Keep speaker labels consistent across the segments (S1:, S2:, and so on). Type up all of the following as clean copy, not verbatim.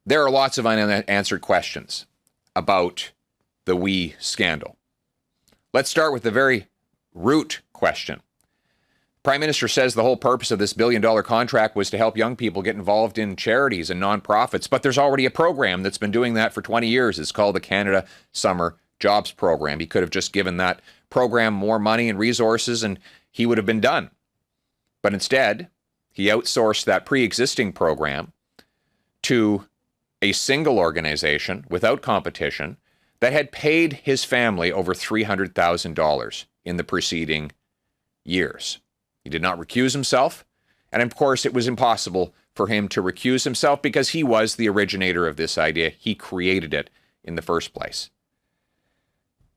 S1: There are lots of unanswered questions about the WE scandal. Let's start with the very root question. Prime Minister says the whole purpose of this billion-dollar contract was to help young people get involved in charities and nonprofits, but there's already a program that's been doing that for 20 years. It's called the Canada Summer Jobs Program. He could have just given that program more money and resources and he would have been done. But instead, he outsourced that pre-existing program to a single organization without competition that had paid his family over $300,000 in the preceding years. He did not recuse himself, and of course it was impossible for him to recuse himself because he was the originator of this idea. He created it in the first place.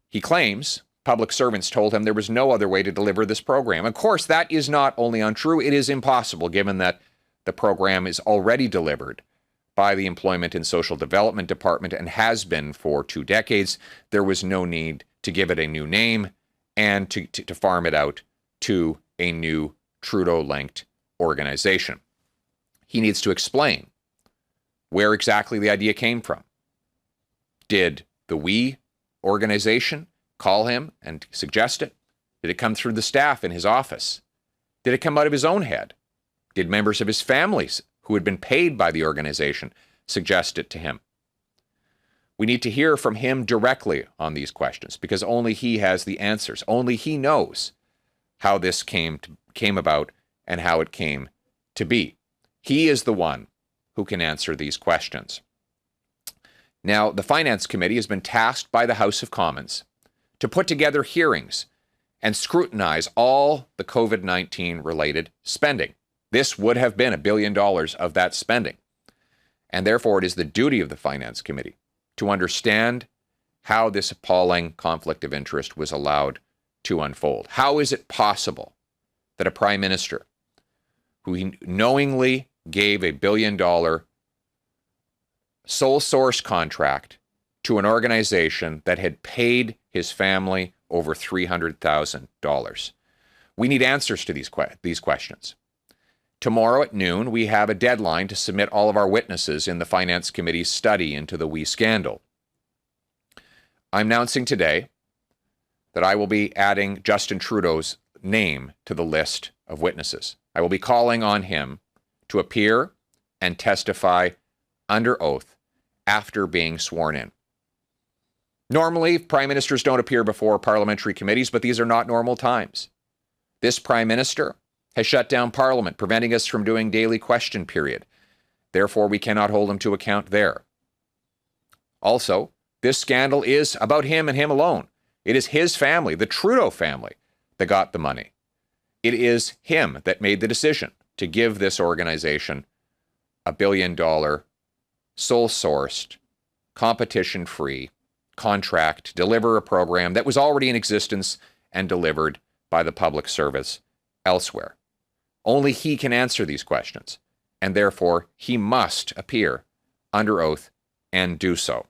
S1: He claims public servants told him there was no other way to deliver this program. Of course, that is not only untrue, it is impossible given that the program is already delivered by the Employment and Social Development Department and has been for 2 decades. There was no need to give it a new name and to farm it out to a new Trudeau-linked organization. He needs to explain where exactly the idea came from. Did the WE organization call him and suggest it? Did it come through the staff in his office? Did it come out of his own head? Did members of his families who had been paid by the organization suggest it to him? We need to hear from him directly on these questions because only he has the answers. Only he knows how this came about and how it came to be. He is the one who can answer these questions. Now, the Finance Committee has been tasked by the House of Commons to put together hearings and scrutinize all the COVID-19 related spending. This would have been $1 billion of that spending. And therefore, it is the duty of the Finance Committee to understand how this appalling conflict of interest was allowed to unfold. How is it possible that a Prime Minister who knowingly gave $1 billion sole source contract to an organization that had paid his family over $300,000? We need answers to these questions. Tomorrow at noon, we have a deadline to submit all of our witnesses in the Finance Committee's study into the WE scandal. I'm announcing today that I will be adding Justin Trudeau's name to the list of witnesses. I will be calling on him to appear and testify under oath after being sworn in. Normally, prime ministers don't appear before parliamentary committees, but these are not normal times. This prime minister has shut down Parliament, preventing us from doing daily question period. Therefore, we cannot hold him to account there. Also, this scandal is about him and him alone. It is his family, the Trudeau family, that got the money. It is him that made the decision to give this organization $1 billion, sole-sourced, competition-free contract to deliver a program that was already in existence and delivered by the public service elsewhere. Only he can answer these questions, and therefore he must appear under oath and do so.